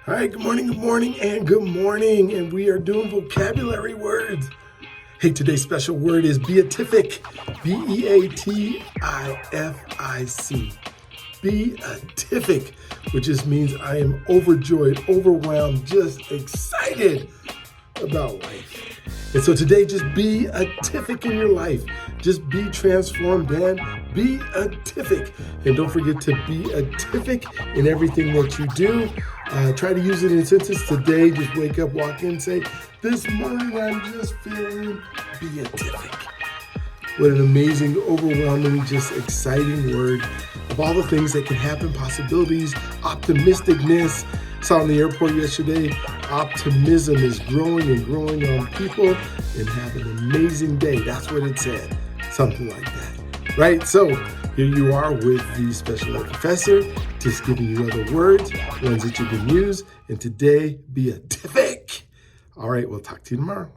All right, good morning, and good morning. And we are doing vocabulary words. Hey, today's special word is beatific. Beatific. Beatific, which just means I am overjoyed, overwhelmed, just excited about life. And so today, just be beatific in your life. Just be transformed, man. Be beatific. And don't forget to be beatific in everything that you do. Try to use it in a sentence today. Just wake up, walk in, say, this morning I'm just feeling beatific. What an amazing, overwhelming, just exciting word of all the things that can happen, possibilities, optimisticness. Saw in the airport yesterday, optimism is growing and growing on people, and have an amazing day. That's what it said, something like that, right? So here you are with the special ed professor, just giving you other words, ones that you can use, and today, beatific. All right, we'll talk to you tomorrow.